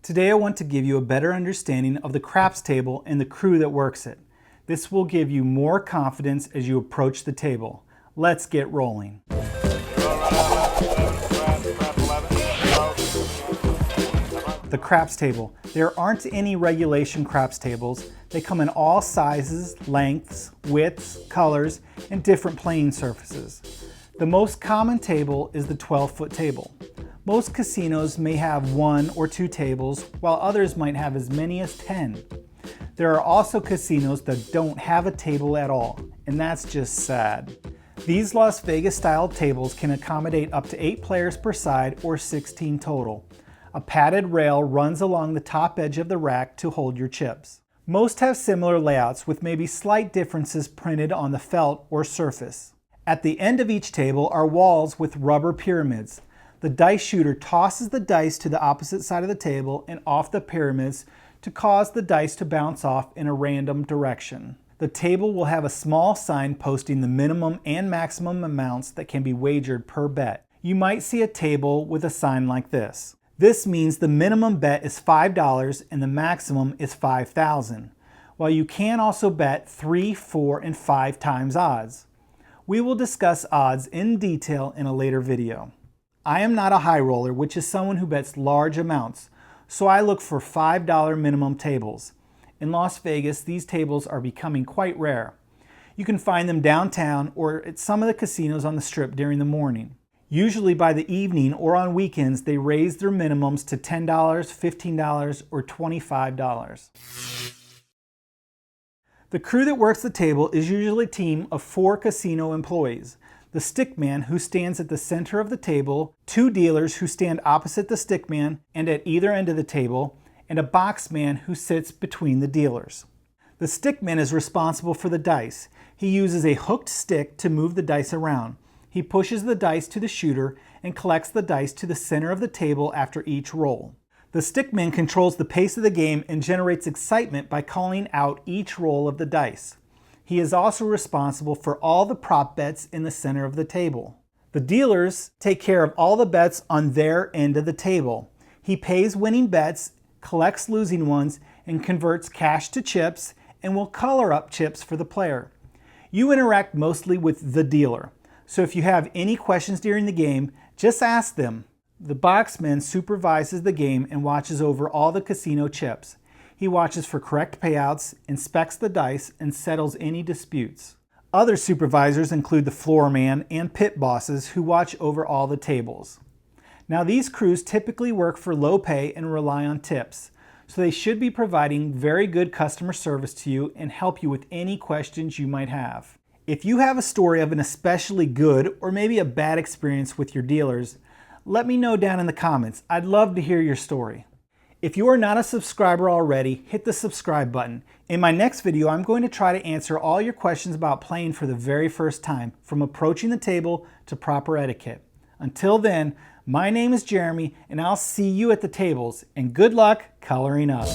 Today I want to give you a better understanding of the craps table and the crew that works it. This will give you more confidence as you approach the table. Let's get rolling. The craps table. There aren't any regulation craps tables. They come in all sizes, lengths, widths, colors, and different playing surfaces. The most common table is the 12-foot table. Most casinos may have 1 or 2 tables, while others might have as many as 10. There are also casinos that don't have a table at all, and that's just sad. These Las Vegas style tables can accommodate up to 8 players per side or 16 total. A padded rail runs along the top edge of the rack to hold your chips. Most have similar layouts with maybe slight differences printed on the felt or surface. At the end of each table are walls with rubber pyramids. The dice shooter tosses the dice to the opposite side of the table and off the pyramids to cause the dice to bounce off in a random direction. The table will have a small sign posting the minimum and maximum amounts that can be wagered per bet. You might see a table with a sign like this. This means the minimum bet is $5 and the maximum is $5,000, while you can also bet 3, 4, and 5 times odds. We will discuss odds in detail in a later video. I am not a high roller, which is someone who bets large amounts, so I look for $5 minimum tables. In Las Vegas, these tables are becoming quite rare. You can find them downtown or at some of the casinos on the Strip during the morning. Usually by the evening or on weekends, they raise their minimums to $10, $15, or $25. The crew that works the table is usually a team of 4 casino employees. The stickman, who stands at the center of the table, 2 dealers who stand opposite the stickman and at either end of the table, and a boxman who sits between the dealers. The stickman is responsible for the dice. He uses a hooked stick to move the dice around. He pushes the dice to the shooter and collects the dice to the center of the table after each roll. The stickman controls the pace of the game and generates excitement by calling out each roll of the dice. He is also responsible for all the prop bets in the center of the table. The dealers take care of all the bets on their end of the table. He pays winning bets, collects losing ones, and converts cash to chips, and will color up chips for the player. You interact mostly with the dealer, so if you have any questions during the game, just ask them. The boxman supervises the game and watches over all the casino chips. He watches for correct payouts, inspects the dice, and settles any disputes. Other supervisors include the floor man and pit bosses who watch over all the tables. Now these crews typically work for low pay and rely on tips, so they should be providing very good customer service to you and help you with any questions you might have. If you have a story of an especially good or maybe a bad experience with your dealers, let me know down in the comments. I'd love to hear your story. If you are not a subscriber already, hit the subscribe button. In my next video, I'm going to try to answer all your questions about playing for the very first time, from approaching the table to proper etiquette. Until then, my name is Jeremy, and I'll see you at the tables, and good luck coloring up.